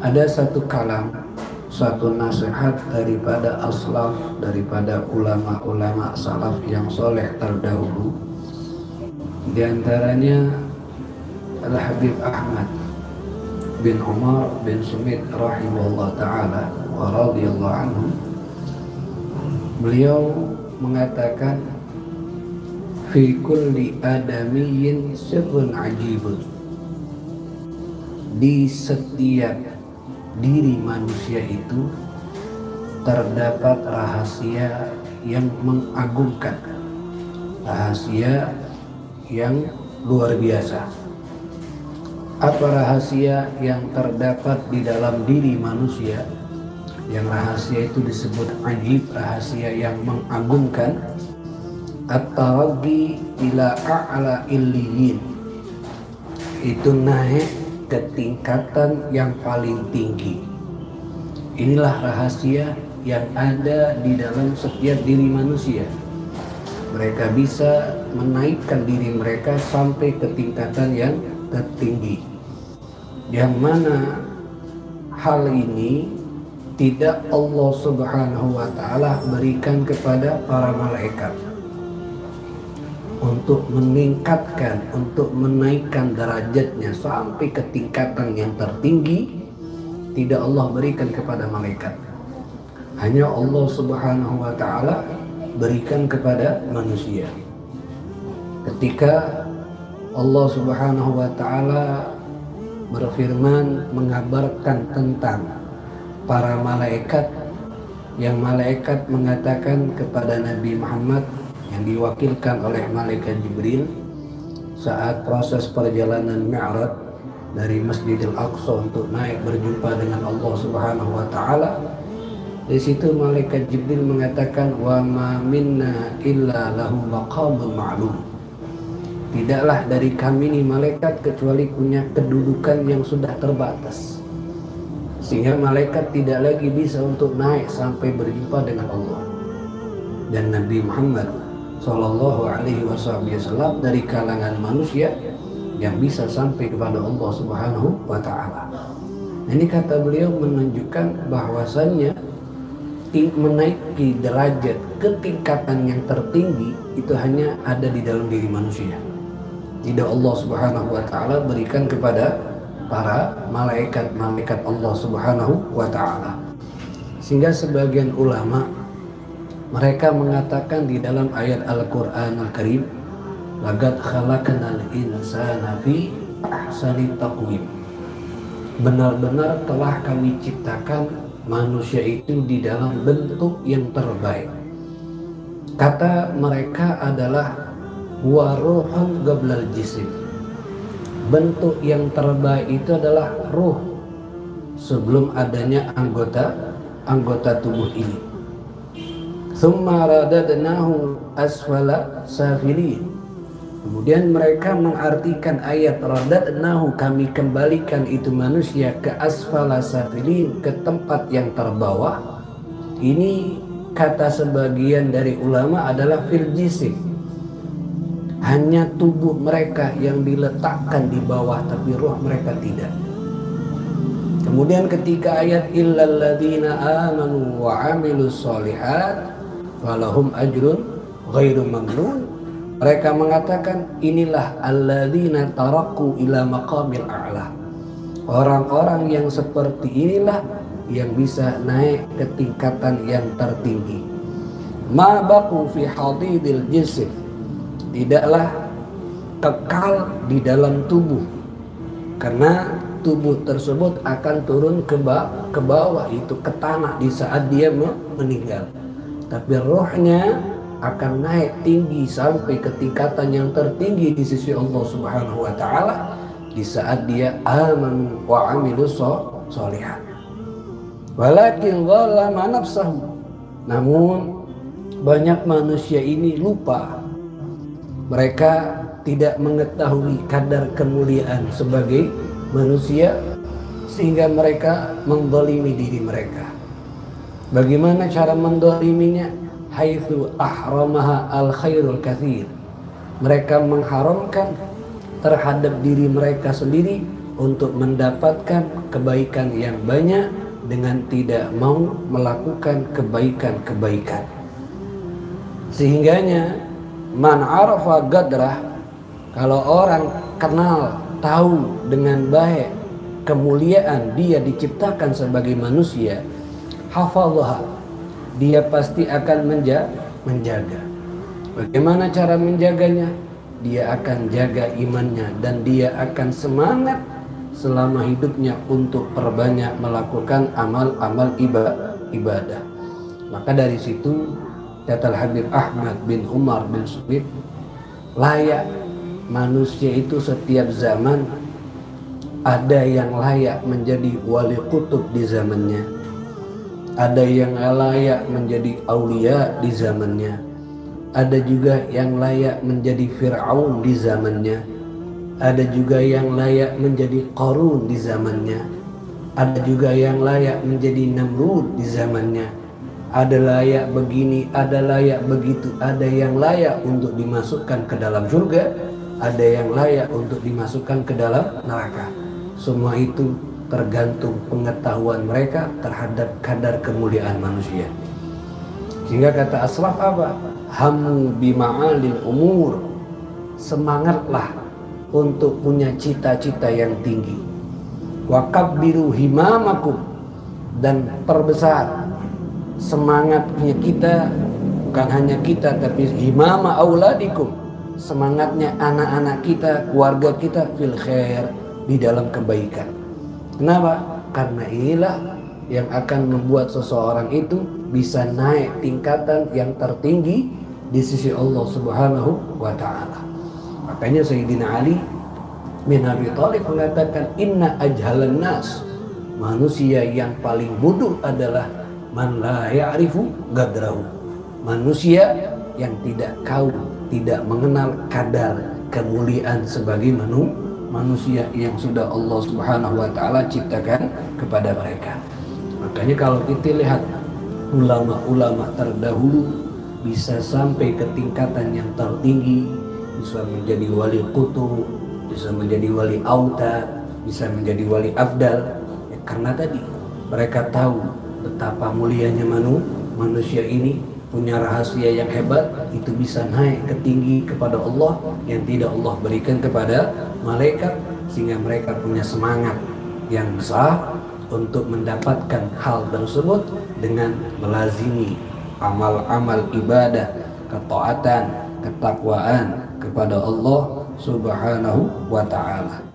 Ada satu kalam, satu nasihat daripada aslaf, daripada ulama-ulama salaf yang soleh terdahulu. Di antaranya Al-Habib Ahmad bin Umar bin Sumit rahimahullah ta'ala wa radiyallahu anhu. Beliau mengatakan, fi kulli adamiyyin sirrun ajibun. Di setiap diri manusia itu terdapat rahasia yang mengagumkan, rahasia yang luar biasa. Apa rahasia yang terdapat di dalam diri manusia? Yang rahasia itu disebut ajib, rahasia yang mengagumkan. At-taraqi ila a'la illiyin, itu naik ke tingkatan yang paling tinggi. Inilah rahasia yang ada di dalam setiap diri manusia. Mereka bisa menaikkan diri mereka sampai ke tingkatan yang tertinggi, yang mana hal ini tidak Allah Subhanahu wa ta'ala berikan kepada para malaikat untuk meningkatkan, untuk menaikkan derajatnya sampai ke tingkatan yang tertinggi. Tidak Allah berikan kepada malaikat, hanya Allah Subhanahu wa ta'ala berikan kepada manusia. Ketika Allah Subhanahu wa ta'ala berfirman mengabarkan tentang para malaikat, yang malaikat mengatakan kepada Nabi Muhammad yang diwakilkan oleh malaikat Jibril saat proses perjalanan Mi'raj dari Masjidil Aqsa untuk naik berjumpa dengan Allah Subhanahu wa ta'ala. Di situ malaikat Jibril mengatakan, wa ma minna illa lahu maqamun ma'lum. Tidaklah dari kami ini malaikat kecuali punya kedudukan yang sudah terbatas, sehingga malaikat tidak lagi bisa untuk naik sampai berjumpa dengan Allah. Dan Nabi Muhammad Sallallahu Alaihi Wasallam dari kalangan manusia yang bisa sampai kepada Allah Subhanahu wa ta'ala. Ini kata beliau menunjukkan bahwasannya menaiki derajat ke tingkatan yang tertinggi itu hanya ada di dalam diri manusia. Tidak Allah Subhanahu wa ta'ala berikan kepada para malaikat-malaikat Allah Subhanahu wa ta'ala. Sehingga sebagian ulama mereka mengatakan di dalam ayat Al-Quran Al-Karim, laqad khalaqnal insana fi ahsani taqwim. Benar-benar telah kami ciptakan manusia itu di dalam bentuk yang terbaik. Kata mereka adalah wa ruhun qablal jism. Bentuk yang terbaik itu adalah ruh sebelum adanya anggota tubuh ini. Tsumma radadnahu asfala safilin. Kemudian mereka mengartikan ayat radadnahu, kami kembalikan itu manusia ke asfala safilin, ke tempat yang terbawah. Ini kata sebagian dari ulama adalah fil jism. Hanya tubuh mereka yang diletakkan di bawah, tapi ruh mereka tidak. Kemudian ketika ayat illal ladzina amanu wa amilus sholihat falahum ajrun ghairu mamnun, mereka mengatakan inilah alladzina taraku ila maqamil a'la. Orang-orang yang seperti inilah yang bisa naik ke tingkatan yang tertinggi. Ma baqu fi hadidil jism, tidaklah kekal di dalam tubuh, karena tubuh tersebut akan turun ke bawah, itu ke tanah di saat dia meninggal. Tapi rohnya akan naik tinggi sampai ke tingkatan yang tertinggi di sisi Allah Subhanahu wa ta'ala di saat dia amanu wa amilus sholihat. Walakin zalama nafsahu, namun banyak manusia ini lupa. Mereka tidak mengetahui kadar kemuliaan sebagai manusia, sehingga mereka menzalimi diri mereka. Bagaimana cara mendoliminya? Haitsu ahramaha al khairul katsir. Mereka mengharamkan terhadap diri mereka sendiri untuk mendapatkan kebaikan yang banyak dengan tidak mau melakukan kebaikan-kebaikan. Sehingganya man arafa gadrah, kalau orang kenal, tahu dengan baik kemuliaan dia diciptakan sebagai manusia, hafallah, dia pasti akan menjaga. Bagaimana cara menjaganya? Dia akan jaga imannya dan dia akan semangat selama hidupnya untuk perbanyak melakukan amal-amal ibadah. Maka dari situ kata Habib Ahmad bin Umar bin Subib, layak manusia itu setiap zaman ada yang layak menjadi wali kutub di zamannya, ada yang layak menjadi aulia di zamannya, ada juga yang layak menjadi Fir'aun di zamannya, ada juga yang layak menjadi Qarun di zamannya, ada juga yang layak menjadi Namrud di zamannya, ada layak begini, ada layak begitu, ada yang layak untuk dimasukkan ke dalam surga, ada yang layak untuk dimasukkan ke dalam neraka. Semua itu tergantung pengetahuan mereka terhadap kadar kemuliaan manusia. Sehingga kata aslaf apa? Hamu bima'alil umur, semangatlah untuk punya cita-cita yang tinggi. Wakabbiru himamakum, dan perbesar semangatnya kita, bukan hanya kita tapi himama auladikum, semangatnya anak-anak kita, keluarga kita, fil khair, di dalam kebaikan. Kenapa? Karena inilah yang akan membuat seseorang itu bisa naik tingkatan yang tertinggi di sisi Allah Subhanahu wa ta'ala. Makanya Sayyidina Ali bin Abi Thalib mengatakan, inna ajhalan nas, manusia yang paling bodoh adalah man la ya'rifu gadrahu, manusia yang tidak tahu, tidak mengenal kadar kemuliaan sebagai manusia yang sudah Allah Subhanahu wa ta'ala ciptakan kepada mereka. Makanya kalau kita lihat ulama-ulama terdahulu bisa sampai ke tingkatan yang tertinggi, bisa menjadi wali kutub, bisa menjadi wali autad, bisa menjadi wali abdal, ya, karena tadi mereka tahu betapa mulianya manusia ini, punya rahasia yang hebat, itu bisa naik ke tinggi kepada Allah yang tidak Allah berikan kepada malaikat, sehingga mereka punya semangat yang besar untuk mendapatkan hal tersebut dengan melazimi amal-amal ibadah, ketaatan, ketakwaan kepada Allah Subhanahu wa ta'ala.